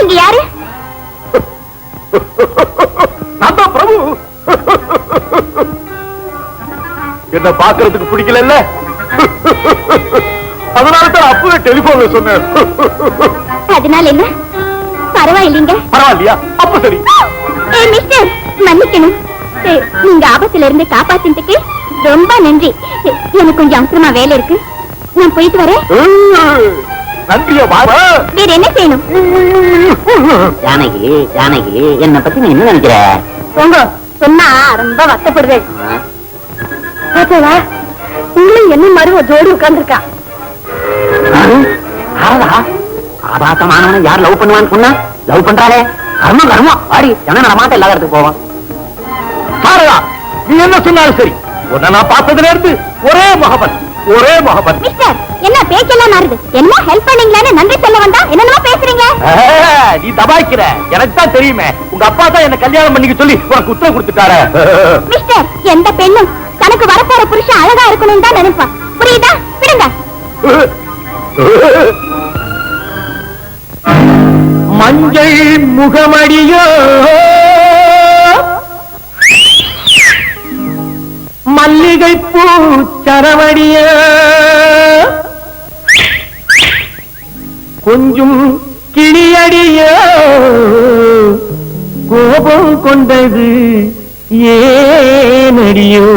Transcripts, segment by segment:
நீங்க யாரு? நான் தான் பிரபு. என்ன பாக்குறதுக்கு பிடிக்கல, அதனாலதான் அப்பவே டெலிபோன்ல சொன்னேன். அதனால என்ன? பரவாயில்லைங்க. பரவாயில்லையா? அப்ப சரி. மிஸ்டர், மன்னிக்கணும். நீங்க ஆபத்துல இருந்து காப்பாத்தினதுக்கு ரொம்ப நன்றி. எனக்கு கொஞ்சம் அவசரமா வேலை இருக்கு, நான் போயிட்டு வரேன். நன்றியா? வேற என்ன செய்யணும்? ஜானகி, ஜானகி, என்ன பத்தி நீ என்ன நினைக்கிற? போங்க, சொன்னா ரொம்ப வருத்தப்படுவேன். உங்களும் என்ன மருவ ஜோடி உட்கார்ந்துருக்கா. ஆபாசமானவனை யார் லவ் பண்ணுவான்னு சொன்னா லவ் பண்றாளே. கர்மம் கர்மம், வாடி ஜன நடமாட்டம் இல்லாத இடத்துக்கு போவான். சாரதா, நீ என்ன சொன்னாலும் சரி, உன்னை நான் பார்த்ததுல இருந்து ஒரே முகபத், ஒரே முகபத். மிஸ்டர், என்ன பேச்செல்லாம் மாறுது? என்ன ஹெல்ப் பண்ணீங்களான்னு நன்றி சொல்ல வந்தா என்னென்னமா பேசுறீங்க? நீ தபாய்க்கிற, எனக்கு தான் தெரியுமே. உங்க அப்பா தான் என்ன கல்யாணம் பண்ணிக்க சொல்லி உனக்கு உத்தரவு கொடுத்துட்டாரு. மிஸ்டர், எந்த பெண்ணும் தனக்கு வரப்போற புருஷன் அழகா இருக்கணும் தான் நினைப்பான். புரியுதா? விடுங்க. மஞ்சள் முகமடியோ மல்லிகை பூ சரவடிய கொஞ்சம் கிளியடிய கோபம் கொண்டது ஏனடியோ.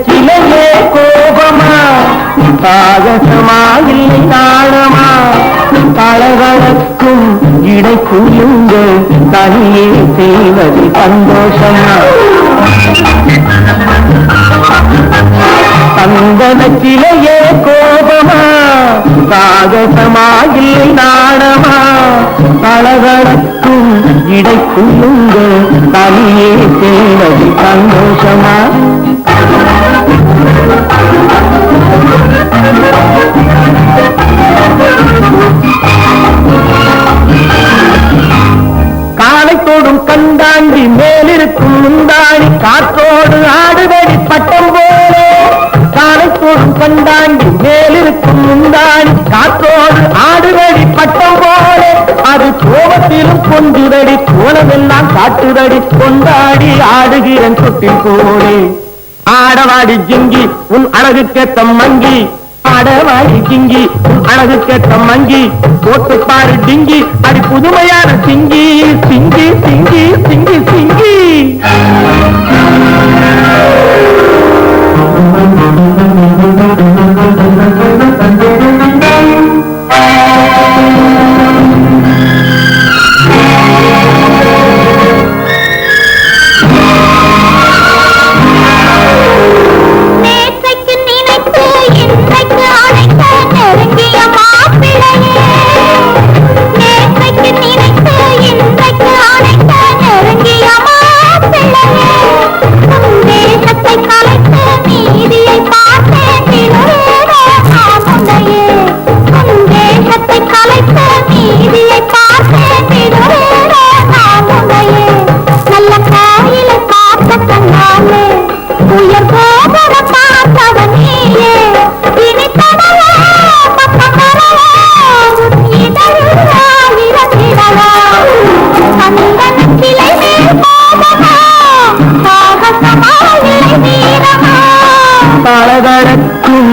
சிலையே கோபமா, சாகசமா இல்லை நாணமா, கலகலக்கும் இடை குயுங்க தனியே செய்வது சந்தோஷமா. சந்தன சிலையே கோபமா, சாகசமா இல்லை நாணமா, கலகலக்கும் இடை குயுங்க தனியே செய்வது சந்தோஷமா. காலை தோடும் கண்டாண்டி மேலிருக்கும் முந்தாணி காற்றோடு ஆடுதடி பட்டம் போலே. காலை தோடும் கண்டாண்டி மேலிருக்கும் முந்தாணி காற்றோடு ஆடுதடி பட்டம் போலே. அது கோபத்திலும் கொஞ்சுதடி கோலமெல்லாம் காட்டுதடி கொண்டாடி ஆடுகிறன் தொட்டில் போலே. ஆடவாடி ஜிங்கி உன் அழகு கேட்ட மங்கி, ஆடவாடி ஜிங்கி உன் அழகு கேட்ட மங்கி, போட்டு பாரு டிங்கி அடி புதுமையான சிங்கி சிங்கி சிங்கி சிங்கி சிங்கி. பலதரக்கும்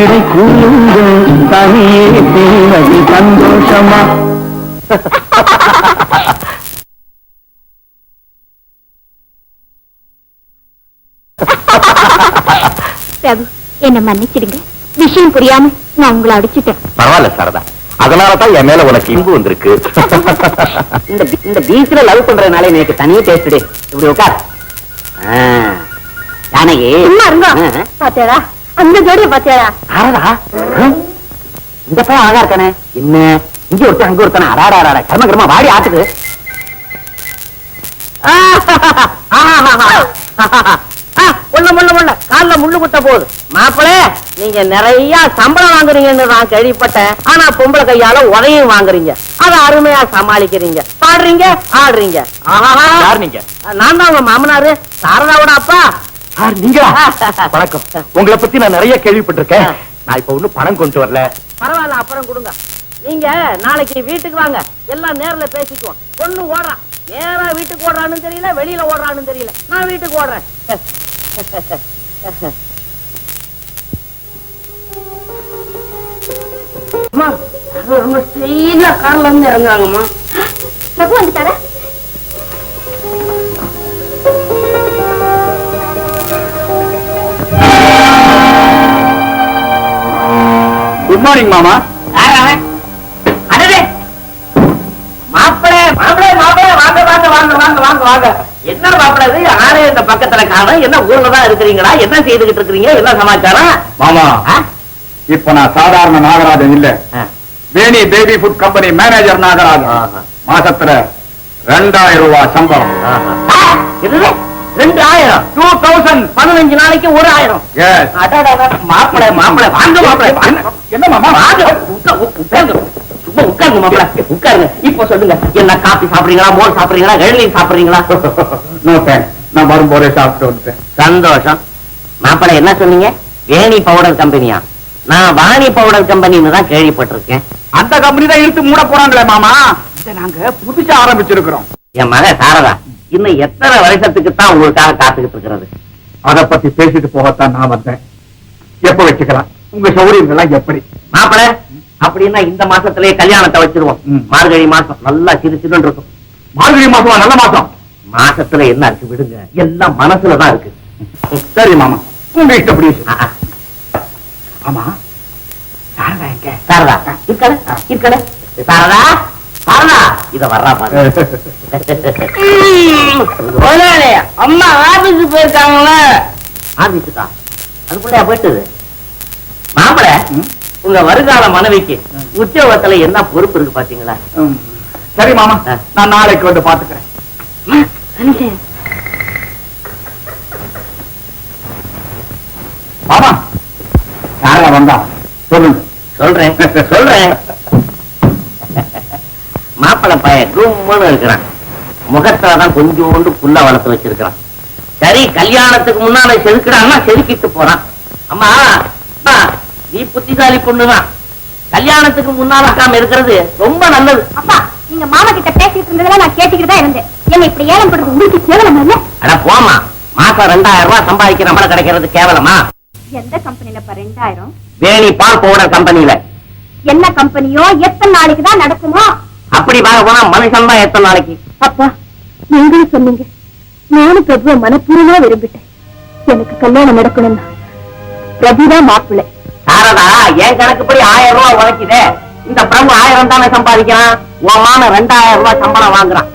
இடை கூறுங்க தனியே தேவதி சந்தோஷமா. பிரபு, என்ன மன்னிச்சிடுங்க. விஷயம் புரியாம நான் உங்களை அடிச்சுட்டேன். பரவாயில்ல சாரதா, அதனாலதான் என் மேல உனக்கு இன்பு வந்திருக்கு. இந்த பீச்ல லவ் பண்றதுனால எனக்கு தனியே பேசுடே. இப்படி உட்கார். ஜானகி சும்மா இருங்க. பாத்தியாடா அந்த ஜோடியை பாத்தியாடா? ஆறதா இந்த பையன் அழகா இருக்கானே, என்ன இங்க ஒருத்தன் அங்க ஒருத்தன, அடாடா கர்ம கர்மா வாடி ஆட்டுது. முள்ள கால்ல முள்ளு குத்த போகுது. மாப்பிளே, நீங்க நிறைய சம்பளம் வாங்குறீங்கன்னு நான் கேள்விப்பட்டேன். ஆனா பொம்பளை கையால உதையும் வாங்குறீங்க, அதை அருமையா சமாளிக்கிறீங்க, பாடுறீங்க, ஆடுறீங்க. நீங்க? நான் தான் உங்க மாமனாரு, சாரதாவோட அப்பா. நீங்களா? வணக்கம். உங்களை பத்தி நான் நிறைய கேள்விப்பட்டிருக்கேன். நான் இப்ப ஒண்ணும் பணம் கொண்டு வரல. பரவாயில்ல, அப்புறம் கொடுங்க. நீங்க நாளைக்கு வீட்டுக்கு வாங்க, எல்லாம் நேர்ல பேசிக்குவோம். பொண்ணு ஓடுறான், நேரா வீட்டுக்கு ஓடுறான்னு தெரியல, வெளியில ஓடுறான்னு தெரியல. நான் வீட்டுக்கு ஓடுறேன். ரொம்ப ஸ்டைலா கார்ல இருந்து இறங்குறாங்கம்மா. பிரபு வந்துட்டாரா? குட் மார்னிங் மாமா. மாப்பிளே மாப்பிளே மாப்பிளே, வாங்க வாங்க வாங்க வாங்க வாங்க வாங்க. என்ன மாப்பிள இது, ஆளே இந்த பக்கத்துல காணோம்? என்ன ஊர்ல தான் இருக்கிறீங்களா? என்ன செய்துகிட்டு இருக்கிறீங்க? என்ன சமாச்சாரம்? மாமா, இப்ப நான் சாதாரண நாகராஜன் இல்ல, Veni baby food company manager Nagarajan. மாசத்துல 2000 ரூபாய் சம்பளம். 2000? 2000. 15 நாளைக்கு 1000. மாப்பிள மாப்பிள வாங்க மாப்பிள. என்ன மாமா? வாங்க, உட்காருங்க. சும்மா உட்காருங்க மாப்பிள, உட்காருங்க. இப்ப சொல்லுங்க, என்ன காபி சாப்பிடுறீங்களா, மோர் சாப்பிடுறீங்களா, இளநீர் சாப்பிடுறீங்களா? நோ தேங்க்ஸ், நான் வரும்போதே சாப்பிட்டு வந்துட்டேன். சந்தோஷம். மாப்பிள என்ன சொன்னீங்க? வேணி பவுடர் கம்பெனியா? நான் வாணி பவுடர் கம்பெனின்னு தான் கேள்விப்பட்டிருக்கேன். அந்த கம்பெனி தான் இழுத்து மூட போறாங்களே மாமா. இதை நாங்க புதுசா ஆரம்பிச்சிருக்கிறோம். என் மக சாரதா இன்னும் எத்தனை வருஷத்துக்கு தான் உங்களுக்காக காத்துக்கிட்டு இருக்கிறது? அதை பத்தி பேசிட்டு போகத்தான் நான் வந்தேன். எப்ப வச்சுக்கலாம்? உங்க சௌகரியங்கள்லாம் எப்படி? மாப்பிள, அப்படின்னா இந்த மாசத்திலேயே கல்யாணத்தை வச்சிருவோம். மார்கழி மாசம் நல்லா சிறு சிறுன்னு இருக்கும். மார்கழி மாசமா? நல்ல மாசம். மாசத்துல என்ன இருக்கு விடுங்க, எல்லாம் மனசுலதான் இருக்கு. சரி மாமா, உங்க இஷ்டப்படி. ஆமா, சாரதா எங்க? சாரதா இருக்கல இருக்கல. சாரதா சாரதா, இத வர்றா பாரு. அம்மா ஆபீஸுக்கு போயிருக்காங்களா? ஆபீஸுக்கா? அதுக்குள்ளயா போயிட்டது? மாப்பிள, உங்க வருகால மனைவிக்கு உத்தியோகத்துல என்ன பொறுப்பு இருக்கு பாத்தீங்களா? சரி மாமா, நான் நாளைக்கு வந்து பாத்துக்கிறேன். மாமா, சாரதா வந்தா சொல்லுங்க. சொல்றேன் சொல்றேன். மாப்பிள பையன் கும்முன்னு இருக்கிறான், முகத்துலதான் கொஞ்சோண்டு புல்ல வளர்த்து வச்சிருக்கிறான். சரி, கல்யாணத்துக்கு முன்னால செதுக்கிடான்னா செதுக்கிட்டு போறான். அம்மா, நீ புத்திசாலி பொண்ணுதான், கல்யாணத்துக்கு முன்னால இருக்கிறது ரொம்ப நல்லது. அப்பா, நீங்க மாமா கிட்ட பேசிட்டு இருந்ததெல்லாம் நான் கேட்டுக்கிட்டு தான் இருந்தேன். என்ன இப்படி ஏலம் படுறது உங்களுக்கு கேவலமா இல்ல? அட போமா, மாசம் 2000 ரூபாய் சம்பாதிக்கிற நம்மள கிடைக்கிறது கேவலமா? எந்த கம்பெனில 2000? வேணி பால் பவுடர் கம்பெனியில. என்ன கம்பெனியோ, எத்தனை நாளைக்கு தான் நடக்குமோ? அப்படி பார்க்க போனா மனுஷன் தான் எத்தனை நாளைக்கு. அப்பா, நீங்களும் சொன்னீங்க, நானும் பிரபுவை மனப்பூர்வமா விரும்பிட்டேன். எனக்கு கல்யாணம் நடக்கணும்னா பிரபுதான் மாப்பிள்ளை. சாரதா, என் கணக்குப்படி 1000 ரூபாய் உழைக்குதே. இந்த பிரபு 1000 தானே சம்பாதிக்கிறான். உன் மான 2000 ரூபாய் சம்பளம் வாங்குறான்.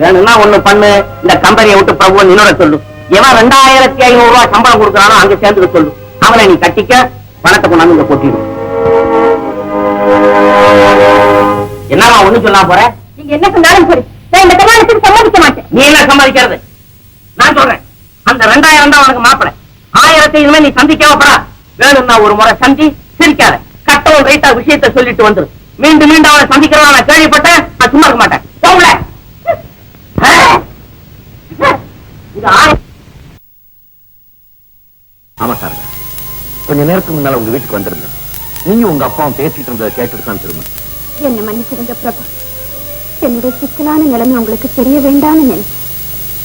வேணும்னா ஒண்ணு பண்ணு, இந்த கம்பெனியை விட்டு பிரபுவை நின்னோட சொல்லு. எவன் 2500 ரூபாய் சம்பளம் கொடுக்கறானோ அங்க சேர்ந்துக்க சொல்லு. அவனை நீ கட்டிக்க, பணத்தை கொண்டாந்து இங்க கொட்டிடும். என்னவா ஒண்ணு சொல்லாம போற? நீங்க என்ன சொன்னாலும் சரி, நான் இந்த கல்யாணத்துக்கு சம்மதிக்க மாட்டேன். நீ என்ன சம்பாதிக்கிறது? நான் சொல்றேன், அந்த 2000 தான் உனக்கு மாப்பிளை. 1000 இனிமே நீ சந்திக்கவப்படா. வேணும்னா ஒரு முறை சந்தி, சிரிக்காத, கட்டவும் ரைட்டா விஷயத்தை சொல்லிட்டு வந்துரு. மீண்டும் மீண்டும் அவனை சந்திக்கிறவா நான் கேள்விப்பட்டேன். நான் சும்மா இருக்க மாட்டேன். போகல. ஆமா சார், கொஞ்ச நேரத்துக்கு முன்னால உங்க வீட்டுக்கு வந்திருந்தேன். நீங்க உங்க அப்பாவும் பேசிட்டு இருந்ததை கேட்டுட்டு தான் திரும்ப. என்ன மன்னிச்சிடுங்க பிரபா, என்னுடைய சிக்கலான நிலைமை உங்களுக்கு தெரிய வேண்டாம்னு நினைச்சேன்.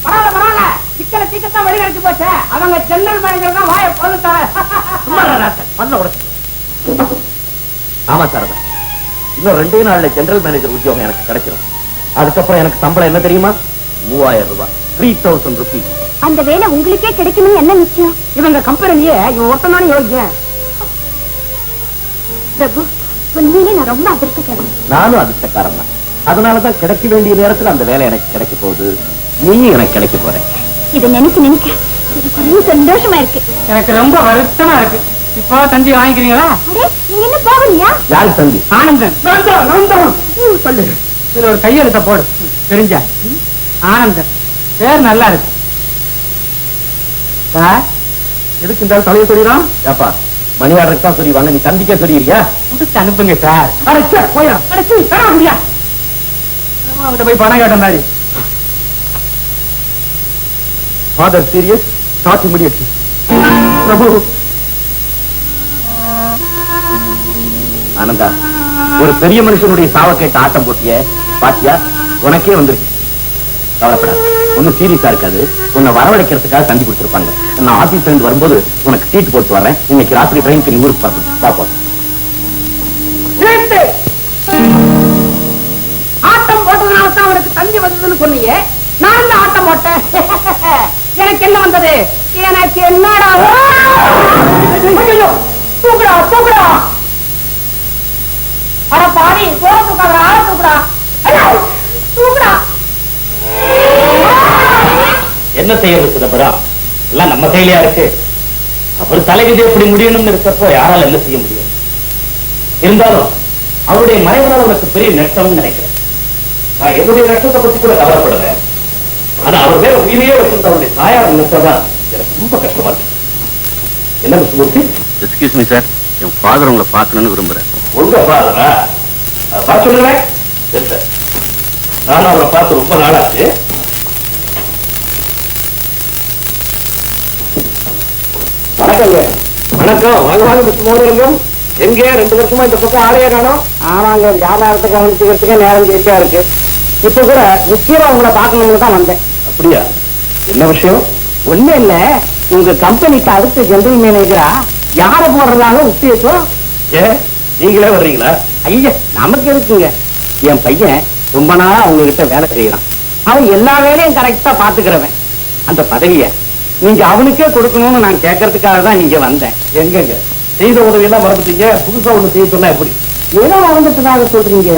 பரவாயில்ல பரவாயில்ல, சிக்கல சீக்கிரத்தான் வழி கிடைச்சு போச்சு. அவங்க ஜெனரல் மேனேஜர் தான் வாயை பொழுத்தார. ஆமா சாரதா, இன்னும் 2 நாள்ல ஜெனரல் மேனேஜர் உத்தியோகம் எனக்கு கிடைச்சிடும். அதுக்கப்புறம் எனக்கு சம்பளம் என்ன தெரியுமா? 3000 ரூபாய், 3000 rupees. அந்த வேலை உங்களுக்கே கிடைக்கணும் என்ன நிச்சயம்? இவங்க கம்பெனியே இவன் ஒருத்தனான யோகியன். பிரபு, உண்மையிலே நான் ரொம்ப அதிர்ஷ்டக்காரன். நானும் அதிர்ஷ்டக்காரன் தான். அதனாலதான் கிடைக்க வேண்டிய நேரத்துல அந்த வேலை எனக்கு கிடைக்க போகுது. நீயும் எனக்கு கிடைக்க போறேன். இதை நினைக்க நினைக்க எனக்கு ரொம்ப சந்தோஷமா இருக்கு. எனக்கு ரொம்ப வருத்தமா இருக்கு. இப்போ தந்தி வாங்கிக்கிறீங்களா? அடே, நீங்க என்ன போகலையா? யாரு தந்தி? ஆனந்தன். சொல்லு. இதுல ஒரு கையெழுத்த போடு. தெரிஞ்சா? ஆனந்தன் பேர் நல்லா இருக்கு சார். எதுக்கு இந்த தலையை சொல்லிடும்? ஏப்பா மணியாளருக்கு தான் சொல்லிடுவாங்க, நீ தந்திக்கே சொல்லிடுறியா? கொடுத்து அனுப்புங்க சார். போயா முடியா அவங்கிட்ட போய் பணம் கேட்ட மாதிரி. Father serious, start immediately. Prabhu. ஆனந்தா, ஒரு பெரிய மனுஷனுடைய சாவ கேட்டு ஆட்டம் போட்டிய பாத்தியா, உனக்கே வந்துருக்கு. கவலைப்படாது, ஒன்னும் சீரியஸா இருக்காது. உன்னை வரவழைக்கிறதுக்காக தந்தி கொடுத்திருப்பாங்க. நான் ஆபீஸ்ல இருந்து வரும்போது உனக்கு சீட் போட்டு வரேன். இன்னைக்கு ராத்திரி ட்ரெயினுக்கு நீ ஊருக்கு பார்க்கணும். பாப்போம். ஆட்டம் போட்டதுனால தான் அவனுக்கு தந்தி வந்ததுன்னு சொன்னீங்க. நான் தான் ஆட்டம் போட்டேன். எனக்கு என்ன வந்தது? எனக்கு என்னடா? தூக்குடா தூக்குடா. அட பாவி, போற தூக்காத, ஆள தூக்குடா. தூக்குடா. என்ன செய்யறது சிதம்பரம்? எல்லாம் நம்ம கையிலயா இருக்கு. அவர் தலைவிதி எப்படி முடியணும்னு இருக்கப்போ யாரால என்ன செய்ய முடியும்? இருந்தாலும் அவருடைய மறைவதால் உனக்கு பெரிய நஷ்டம்னு நினைக்கிறேன். நான் என்னுடைய நஷ்டத்தை பத்தி கூட கவலைப்படுறேன். ஆனா அவர் வேற உயிரையே வச்சிருந்த அவருடைய தாயார் நினைச்சதான் எனக்கு ரொம்ப கஷ்டமா இருக்கு. என்ன மிஸ்டர் மூர்த்தி? எக்ஸ்கியூஸ் மீ சார், என் ஃபாதர் உங்களை பார்க்கணும்னு விரும்புறேன். உங்க ஃபாதரா? பார்த்து சொல்லுவேன். நானும் அவரை பார்த்து ரொம்ப நாளாச்சு. வணக்கங்க. வணக்கம். வாங்க வாங்க மிஸ்டர் மோகனலிங்கம். எங்க 2 வருஷமா இந்த பக்கம் ஆளையே காணோம்? ஆமாங்க, வியாபாரத்தை கவனிச்சுக்கிறதுக்கு நேரம் ஜெயிச்சா இருக்கு. இப்ப கூட முக்கியமா உங்களை பார்க்கணும்னு தான் வந்தேன். அப்படியா? என்ன விஷயம்? ஒண்ணு இல்ல, உங்க கம்பெனிக்கு அடுத்த ஜெனரல் மேனேஜரா யார போடுறதாக உத்தேசம்? ஏ, நீங்களே வர்றீங்களா? ஐயா, நமக்கு இருக்குங்க. என் பையன் ரொம்ப நாளா உங்ககிட்ட வேலை செய்யறான். அவன் எல்லா வேலையும் கரெக்டா பாத்துக்கிறவன். அந்த பதவியை நீங்க அவனுக்கே கொடுக்கணும்னு நான் கேட்கறதுக்காக தான் நீங்க வந்தேன். எங்கங்க செய்த உதவி எல்லாம் மறந்துட்டீங்க? புதுசா ஒண்ணு செய்ய சொன்னா எப்படி? ஏதோ மறந்துட்டதாக சொல்றீங்க.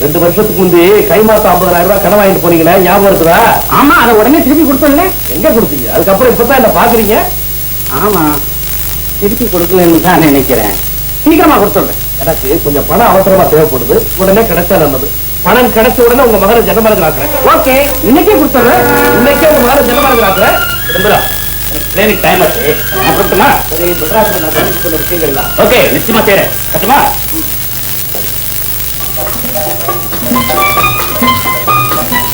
2 வருஷத்துக்கு முந்தி கை மாசம் 50,000 ரூபாய் கடன் வாங்கிட்டு போனீங்களே, ஞாபகம் இருக்குதா? ஆமா, அதை உடனே திருப்பி கொடுத்தோம்ல. எங்க கொடுத்தீங்க? அதுக்கப்புறம் இப்பதான் என்ன பாக்குறீங்க? ஆமா, திருப்பி கொடுக்கலன்னு தான் நினைக்கிறேன். சீக்கிரமா கொடுத்துடுறேன். எனக்கு கொஞ்சம் பணம் அவசரமா தேவைப்படுது. உடனே கிடைச்சா நல்லது. பணம் கிடைச்ச உடனே உங்க மகனை ஜனமரங்க ஆக்குறேன். ஓகே, இன்னைக்கே கொடுத்துடுறேன். இன்னைக்கே உங்க மகனை ஜனமரங்க ஆக்குறேன். எனக்கு டைம் ஆச்சு. அப்புறமா சரி, மெட்ராஸ்ல நான் கவனிச்சு சொன்ன விஷயங்கள்லாம் ஓகே, நிச்சயமா செய்றேன். கட்டுமா?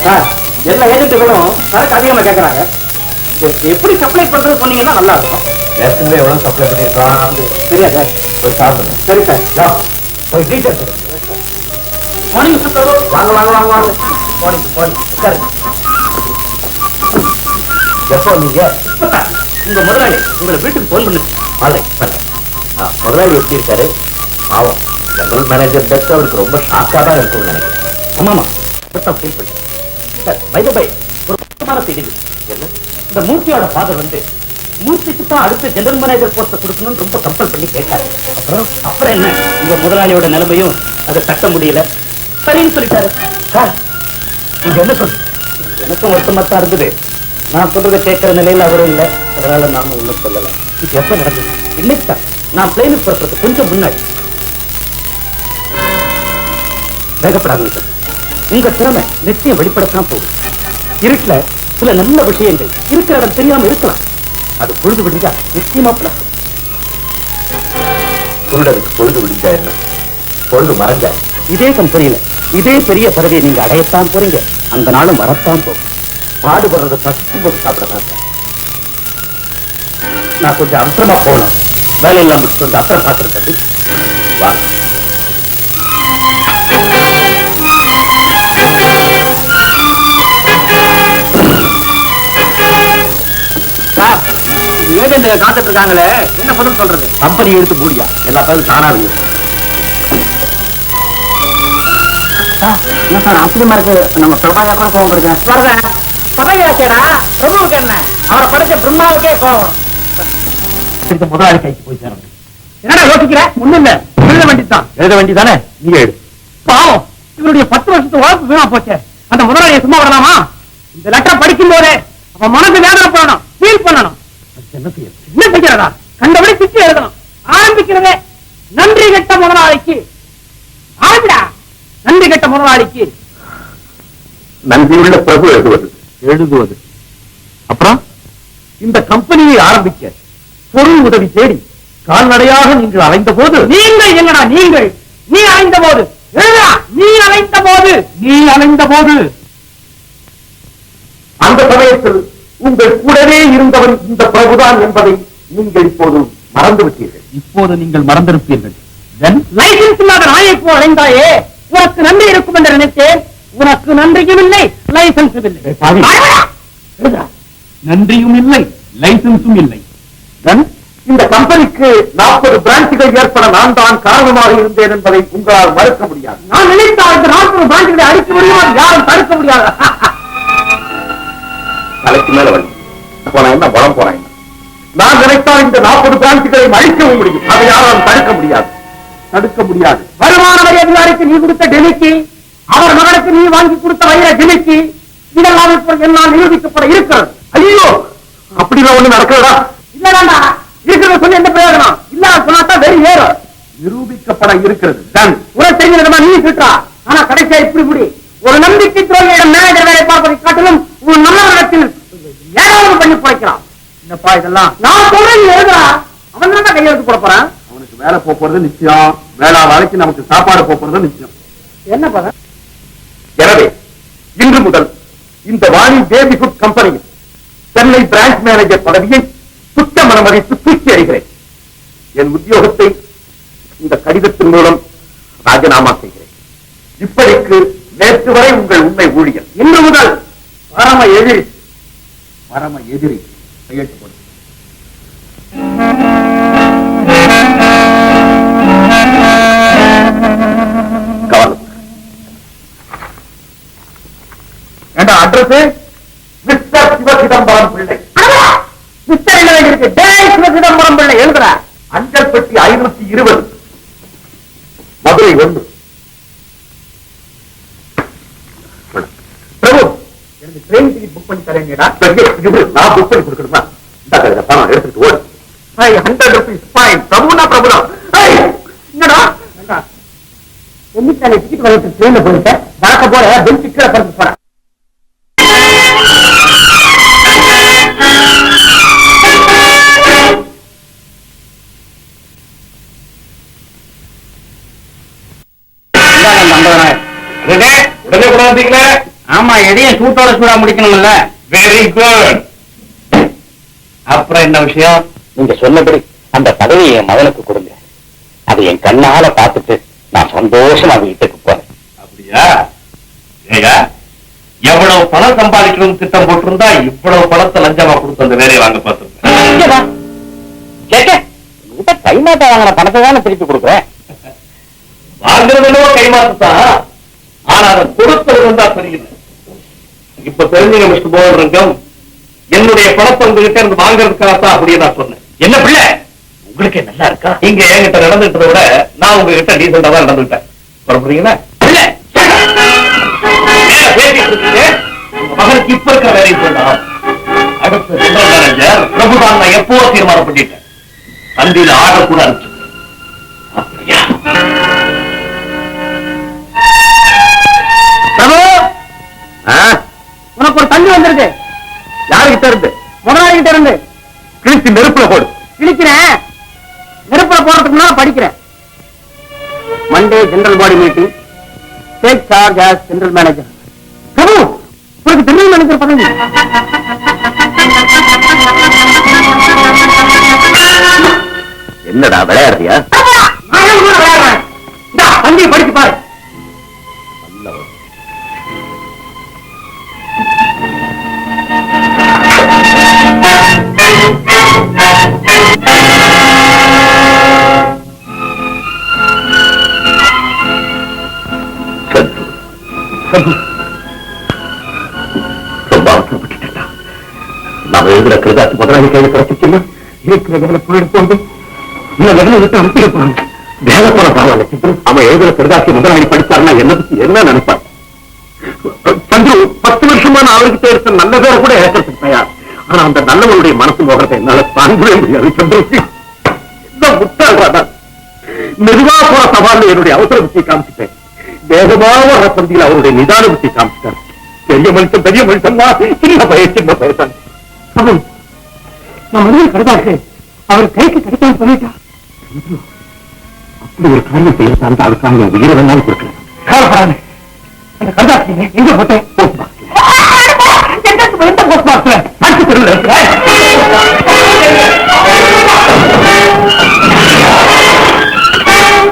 சார், எல்லா ஏஜென்ட்டுகளும் சரக்கு அதிகமா கேட்கறாங்க. எப்படி சப்ளை பண்றது சொன்னீங்கன்னா நல்லா இருக்கும். ஏற்கனவே எவ்வளவு சப்ளை பண்ணிருக்கான் சரியா சார்? போய் சாப்பிடுறேன். சரி சார். போய் டீச்சர் மார்னிங் மிஸ்டர் பிரபு. வாங்க வாங்க வாங்க வாங்க. போனீங்க போனீங்க உட்காருங்க. எப்போ நீங்க உங்க முதலாளி உங்களை வீட்டுக்கு போன் பண்ணு. முதலாளி எப்படி இருக்காரு? பாவம், ஜெனரல் மேனேஜர் டெஸ்ட் அவருக்கு ரொம்ப ஷாக்கா தான் இருக்கும்னு நினைக்கிறேன். ஆமாமா, ஃபீல் பண்ணி சார். பை ஒரு முக்கியமான செய்தி. என்ன? இந்த மூர்த்தியோட ஃபாதர் வந்து மூர்த்திக்கு தான் அடுத்த ஜெனரல் மேனேஜர் போஸ்ட கொடுக்கணும்னு ரொம்ப கம்பல் பண்ணி கேட்டாரு. அப்புறம் என்ன, உங்க முதலாளியோட நிலைமையும் அதை தட்ட முடியல, சரின்னு சொல்லிட்டாரு. சார், நீங்க என்ன சொல்றீங்க? எனக்கும் வருத்தமா தான் இருந்தது. நான் சொல்றதை கேட்கிற நிலையில அவரும் இல்லை. அதனால நாம ஒண்ணும் சொல்லல. இது எப்ப நடந்தது? இன்னைக்கு தான். நான் பிளைனுக்கு புறப்படுறது கொஞ்சம் முன்னாடி. வேகப்படாதீங்க சார். உங்க திறமை நிச்சயம் வெளிப்படத்தான் போகுது. இருட்டுல சில நல்ல விஷயங்கள் இருக்கிற இடம் தெரியாம இருக்கலாம். அது பொழுது விடிஞ்சா நிச்சயமா பிளக்கும். பொருளுக்கு பொழுது விடிஞ்சா என்ன, பொழுது மறைஞ்சா இதே கம்பெனியில இதே பெரிய பதவியை நீங்க அடையத்தான் போறீங்க. அந்த நாளும் வரத்தான் போகும். பாடுபடுறத பசிக்கும் போது சாப்பிடலாம். நான் கொஞ்சம் அவசரமா போகணும். வேலையெல்லாம் முடிச்சுட்டு வந்து அப்புறம் பாக்குறது. வாங்க. ஏஜென்ட் காத்துட்டு இருக்காங்களே, என்ன பதில் சொல்றது? கம்பெனி எடுத்து மூடியா, எல்லா பேரும் தானா வெளியே. என்ன சார் ஆச்சரியமா இருக்கு. நம்ம பிரபாயா கூட கோவம் இருக்கேன். வரத பதவி ஆச்சேடா, பிரபுவுக்கு என்ன? அவரை படைச்ச பிரம்மாவுக்கே கோவம். முதலாளி கைக்கு போய் சேரணும். என்னடா யோசிக்கிற? ஒண்ணும் இல்ல, எழுத வேண்டியதுதான். எழுத வேண்டியதானே? நீங்க எழுது. பாவம், இவருடைய 10 வருஷத்து உழைப்பு வீணா போச்சு. அந்த முதலாளியை சும்மா விடலாமா? இந்த லெட்டர் படிக்கும் போதே அவன் மனசு வேதனை பண்ணணும், ஃபீல் பண்ணணும். என்ன செய்ய என்ன செய்யறதா? கண்டபடி சிட்டி எழுதணும். ஆரம்பிக்கிறதே நன்றி கெட்ட முதலாளிக்கு. ஆரம்பிடா. நன்றி கெட்ட முதலாளிக்கு. நன்றியுள்ள பிரபு எழுதுவது. அப்புறம் இந்த கம்பெனியை ஆரம்பிக்க பொருள் உதவி தேடி கால்நடையாக நீங்கள் அலைந்த போது நீங்கள் என்னடா நீங்கள்? நீ அலைந்த போது நீ அலைந்த போது அந்த சமயத்தில் உங்கள் கூடவே இருந்தவன் இந்த பிரபுதான் என்பதை நீங்கள் இப்போது மறந்துவிட்டீர்கள். இப்போது நீங்கள் மறந்திருப்பீர்கள். லைசன்ஸ் இல்லாத நாயை போ அலைந்தாயே, உனக்கு நன்றி இருக்கும் என்று நினைத்தேன். உனக்கு நன்றியும் இல்லை, லைசன்ஸும் இல்லை. நன்றியும் இல்லை, லைசன்ஸும் இல்லை. இந்த கம்பெனிக்கு 40 பிரான்ச்சுகள் ஏற்பட நான் தான் காரணமாக இருந்தேன் என்பதை உங்களால் மறுக்க முடியாது. நான் நினைத்தால் இந்த 40 பிரான்ச்சுகளை அடிக்க முடியும், யாரும் தடுக்க முடியாது. தலைக்கு மேல வந்து போனா என்ன பலம் போறாங்க. நான் நினைத்தால் இந்த 40 பிரான்ச்சுகளை அழிக்கவும் முடியும். அதை யாரும் தடுக்க முடியாது. வருமான வரி அதிகாரிக்கு நீ கொடுத்த டெலிக்கு, அவர் மகனுக்கு நீ வாங்கி கொடுத்த வைர டெலிக்கு, இதெல்லாம் இப்போது என்னால் நிரூபிக்கப்பட இருக்கிறது. ஐயோ, அப்படிலாம் ஒண்ணு நடக்கிறதா? இல்லடா, இருக்கிறத சொல்லி எந்த பிரயோஜனம்? இல்ல சொன்னாதான் வெறி ஏறும். நிரூபிக்கப்பட இருக்கிறது. உனக்கு தெரிஞ்ச விதமா நீ சுற்றா. ஆனா கடைசியா இப்படி ஒரு நம்பிக்கை துறையிடம் மேனேஜர் வேலை பார்ப்பதை காட்டிலும் ஒரு நல்லவரிடத்தில் ஏதாவது பண்ணி போய்க்கலாம். என்னப்பா இதெல்லாம்? நான் சொல்றேன், எழுதுறா. அவன் தான் கையெழுத்து போட போறான். அவனுக்கு வேலை போறது நிச்சயம். வேளா வேலைக்கு நமக்கு சாப்பாடு போறது நிச்சயம். என்ன பதம்? எனவே இன்று முதல் இந்த வாணி பேபி ஃபுட் கம்பெனியில் சென்னை பிரான்ச் மேனேஜர் பதவியை சுத்த மனமதித்து தூக்கி அடிக்கிறேன். என் உத்தியோகத்தை இந்த கடிதத்தின் மூலம் ராஜினாமா செய்கிறேன். இப்படிக்கு நேற்று வரை உங்கள் உண்மை ஊழியர், இன்று முதல் பரம எதிரி கையெழுத்து போடு. ஏண்டா அட்ரஸ்? மிஸ்டர் சிவ சிதம்பரம் பிள்ளை. மிஸ்டர் என்ன வேண்டியிருக்கு? டேய் சிவ சிதம்பரம் பிள்ளை எழுதுற. அஞ்சல் பெட்டி 520, மதுரை 1. பிரபு, எனக்கு ட்ரெயின் டிக்கெட் புக் பண்ணி தரேங்கடா. நான் புக் பண்ணி கொடுக்கணுமா? இந்த பணம் எடுத்துட்டு ஓடு. 100 rupees fine. பிரபுனா பிரபுதான். என்னடா என்னைக்கு டிக்கெட் வாங்கிட்டு ட்ரெயின்ல போயிட்டேன். நடக்க போற பெஞ்ச் கீழே பறந்து போறேன். உடனே கொண்டாந்தீங்களே? ஆமா, எதையும் சூட்டோட சூடா முடிக்கணும்ல. Very good. அப்புறம் என்ன விஷயம்? நீங்க சொன்னபடி அந்த பதவியை என் மகனுக்கு கொடுங்க. அதை என் கண்ணால பார்த்துட்டு நான் சந்தோஷமா வீட்டுக்கு போறேன். அப்படியா? ஏங்க, எவ்வளவு பணம் சம்பாதிக்கணும் திட்டம் போட்டிருந்தா இவ்வளவு பணத்தை லஞ்சமா கொடுத்து அந்த வேலையை வாங்க பார்த்திருக்கேன். கைமாட்ட வாங்கின பணத்தை தானே திருப்பி கொடுக்குறேன். வாங்குறதுலோ கைமாத்தான், ஆனா அதை கொடுத்தது தான் தெரியல. இப்ப தெரிஞ்சுங்க மிஸ்டர் போல்ரங்கம், என்னுடைய பணத்தை உங்ககிட்ட இருந்து வாங்குறதுக்காகத்தான் அப்படியே நான் சொன்னேன். என்ன பிள்ளை, உங்களுக்கு நல்லா இருக்கா? இங்க என்கிட்ட நடந்துட்டதை விட நான் உங்ககிட்ட டீசெண்டா தான் நடந்துட்டேன். புறப்படுறீங்களா? மகனுக்கு இப்ப இருக்க வேலை வேண்டாம். அடுத்த ஜெனரல் மேனேஜர் பிரபுதான் நான் எப்போ தீர்மானம் பண்ணிட்டேன். தந்தியில ஆர்டர் கூட அனுப்பிச்சு. அப்படியா? பிரபு, உனக்கு ஒரு தண்ணி வந்திருக்கு. யாருகிட்ட இருந்து? முதலாளிகிட்ட இருந்து. கிழிச்சு நெருப்புல போடு. கிழிக்கிறேன். நெருப்புல போறதுக்கு முன்னால படிக்கிறேன். Monday general body meeting. Take charge as general manager. Prabhu, உனக்கு ஜெனரல் மேனேஜர் பதவி. என்னடா விளையாடுறியா? தண்ணியை படிச்சு பாரு. ரொம்ப அவசரப்பட்டுட்டா. நாம எழுதுற கிருதாத்து முதலாளி கையில கிடைச்சிச்சுன்னா இருக்கிற வேலை போயிட்டு போகுது. இந்த வேலை விட்டு அனுப்பிட போறாங்க. வேலை போன பரவாயில்ல சித்து. அவன் எழுதுற கிருதாசி முதலாளி படிச்சாருன்னா என்ன நினைப்பார்? சந்து 10 வருஷமா நான் அவர்கிட்ட இருக்க நல்ல பேரை கூட ஏற்கிறதுக்கு தயார். ஆனா அந்த நல்லவனுடைய மனசு முகத்தை என்னால தாங்கவே முடியாது சந்திரசி. முட்டாள்தான் மெதுவா போற சவால் என்னுடைய அவசர புத்தியை காமிச்சிட்டேன். வேகமாக வர பந்தியில் அவருடைய நிதான புத்தியை காமிச்சிட்டார். பெரிய மனுஷன் தான், சின்ன பயசன் நான் மனிதன் கிடையாது. அவர் கைக்கு கிடைக்காம பண்ணிட்டா அப்படி ஒரு காரியம் செய்யத்தான் அதுக்காக உயிரை வேணாலும் கொடுக்கிறேன். அந்த கண்டாசி எங்க போட்டேன்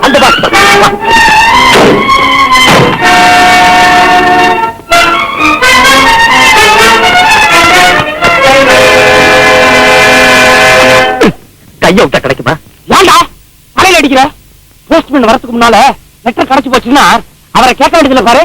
அந்த கைய விட்டா கிடைக்குமா? ஏண்டா தலையில அடிக்கிற? போஸ்ட்மேன் வரதுக்கு முன்னால லெட்டர் கிடைச்சு போச்சுன்னா அவரை கேட்க வேண்டியதுல பாரு.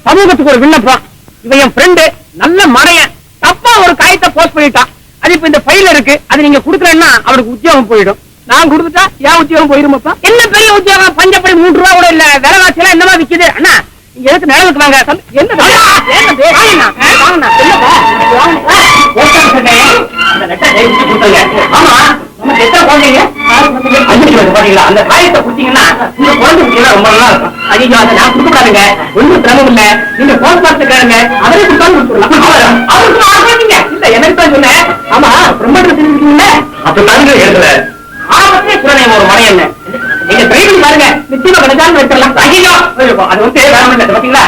சமூகத்துக்கு ஒரு விண்ணப்பம். இவன் என் ஃப்ரெண்டு, நல்ல மடையன், தப்பா ஒரு காயத்தை போஸ்ட் பண்ணிட்டான். அது இப்ப இந்த ஃபைல்ல இருக்கு. அது நீங்க குடுக்கலன்னா அவருக்கு உத்தியோகம் போயிடும். நான் கொடுத்துட்டா ஏன் உத்தியோகம் போயிருமாப்பா? என்ன பெரிய உத்தியோகம்? பஞ்சப்படி 3 ரூபா கூட இல்ல. விலைவாசி எல்லாம் என்னமா விக்குது? அண்ணா இங்க எதுக்கு நிலவுக்கு வாங்க? அந்த காயத்தை குடிச்சீங்கன்னா உங்க குழந்தை ரொம்ப நல்லா இருக்கும். ஐயோ அதை நான் கொடுக்கப்படாதுங்க, ஒன்றும் சிரமம் இல்ல. நீங்க போன் பார்த்து கேளுங்க, அவரே கொடுத்தாலும் கொடுத்துடலாம். அவருக்கு இல்ல எனக்கு தான் சொன்னேன். ஆமா ரொம்ப தெரிஞ்சுக்கீங்களா? அப்ப தாங்க எழுதுல ஆபத்தே சொன்னேன். ஒரு மழை என்ன நீங்க ட்ரை பண்ணி பாருங்க, நிச்சயமா கிடைச்சாலும் எடுத்துடலாம். ஐயோ அது வந்து வேற இல்லை பாத்தீங்களா?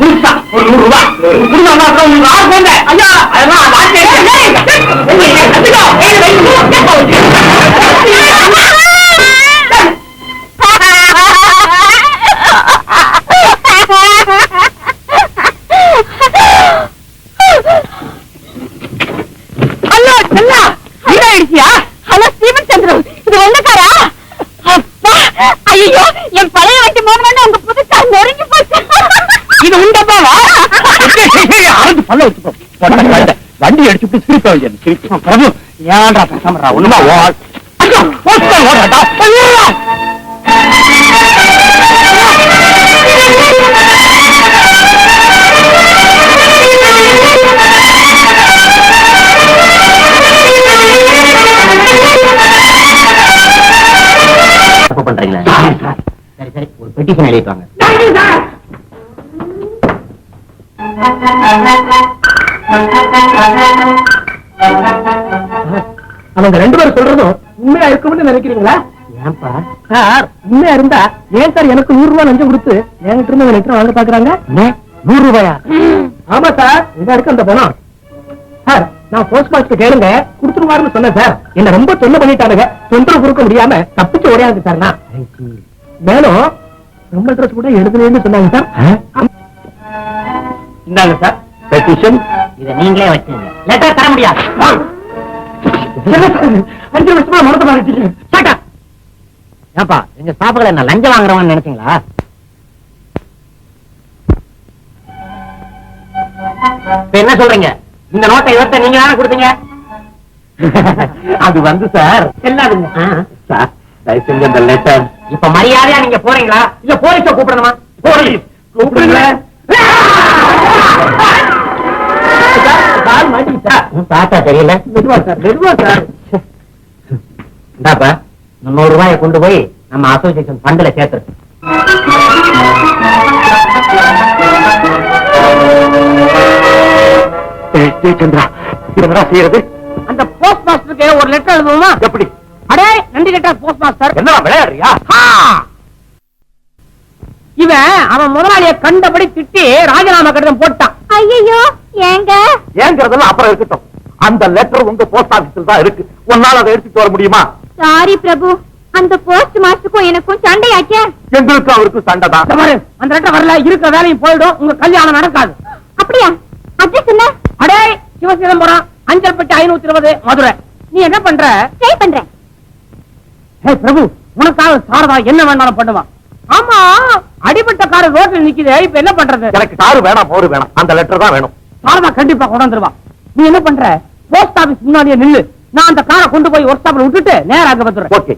முழுசா ஒரு 100 ரூபாய் உங்களுக்கு ஆறு போங்க. ஐயா அதெல்லாம் ஐயோ என் பழைய வண்டி மூணு உங்க புதுசா நொறுங்கி போச்சு. இது உண்டப்பாவா? பல்ல வச்சுக்கோ, வண்டி அடிச்சுட்டு சிரிப்பா பிரபு. ஏன்டா பேசாம ஒண்ணுமா ஓடாட்டா? பண்றீங்களா? சரி சரி, ஒரு பெட்டிஷன் எழுதிட்டாங்க. அவங்க 2 பேரும் சொல்றதும் உண்மையா இருக்கும்னு நினைக்கிறீங்களா? ஏன்பா சார் உண்மையா இருந்தா ஏன் சார் எனக்கு 100 ரூபாய் லஞ்சம் கொடுத்து என்கிட்ட இருந்து லெட்டர் வாங்க பாக்குறாங்க? 100 ரூபாயா? ஆமா சார், இங்க இருக்கு அந்த பணம். சார் நான் போஸ்ட் மாஸ்டர் கேளுங்க கொடுத்துருவாருன்னு சொன்னேன் சார். என்ன ரொம்ப தொல்லை பண்ணிட்டானுங்க. தொந்தரவு கொடுக்க முடியாம தப்பிச்சு ஓடியாந்து சார். நான் மேலும் ரொம்ப ட்ரெஸ் கூட எழுதுனேன்னு சொன்னாங்க சார். இந்தாங்க சார் பெட்டிஷன். இதை நீங்களே வச்சுங்க, லெட்டர் தர முடியாது. 5 வருஷமா மறந்து மாறிட்டீங்க. ஏப்பா எங்க ஸ்டாஃப்களை என்ன லஞ்சம் வாங்குறவன்னு நினைச்சீங்களா? என்ன சொல்றீங்க? இந்த நோட்டை இவர்த்த நீங்க தானே கொடுத்தீங்க? அது வந்து சார் எல்லாருங்க சார். தயவு செஞ்சு அந்த லெட்டர் இப்ப மரியாதையா நீங்க போறீங்களா இல்ல போலீஸ கூப்பிடணுமா? போலீஸ் கூப்பிடுங்க. பார்த்தா தெரியல. மெதுவா சார், மெதுவா சார். இந்தாப்பா 100 ரூபாயை கொண்டு போய் நம்ம அசோசியேஷன் ஃபண்ட்ல சேர்த்து. சந்திரா என்னடா செய்யறது? அந்த போஸ்ட் மாஸ்டருக்கு ஒரு லெட்டர் எழுதுவோமா? எப்படி? அடே நன்றி லெட்டர் போஸ்ட் மாஸ்டர். என்ன விளையாடுறியா? இவன் அவன் முதலாளியை கண்டபடி திட்டி ராஜினாமா கடிதம் போட்டான். ஐயோ ஏங்க? ஏங்கிறதெல்லாம் அப்புறம் இருக்கட்டும். அந்த லெட்டர் உங்க போஸ்ட் ஆபீஸ்ல தான் இருக்கு. உன்னால அதை எடுத்துட்டு வர முடியுமா? சாரி பிரபு, அந்த போஸ்ட் மாஸ்டருக்கும் எனக்கும் சண்டையாச்சே. எங்களுக்கும் அவருக்கும் சண்டை தான். அந்த லெட்டர் வரல, இருக்கிற வேலையும் போயிடும், உங்க கல்யாணம் நடக்காது. அப்படியா? அட்ரஸ் என்ன? அடே சிவசிதம்பரம், அஞ்சல்பட்டி 520 மதுரை. நீ என்ன பண்ற? ட்ரை பண்றேன். ஹே பிரபு, உனக்காக சாரதா என்ன வேணாலும் பண்ணுவான். ஆமா, அடிபட்ட காரு ரோட்ல நிக்குது, இப்ப என்ன பண்றது? எனக்கு காரு வேணாம், போரு வேணாம், அந்த லெட்டர் தான் வேணும். சாரதா கண்டிப்பா கொண்டாந்துருவா. நீ என்ன பண்ற? போஸ்ட் ஆபீஸ் முன்னாடியே நில்லு. நான் அந்த காரை கொண்டு போய் ஒர்க் ஷாப்ல விட்டுட்டு நேரா அங்க வந்துடுறேன். ஓகே.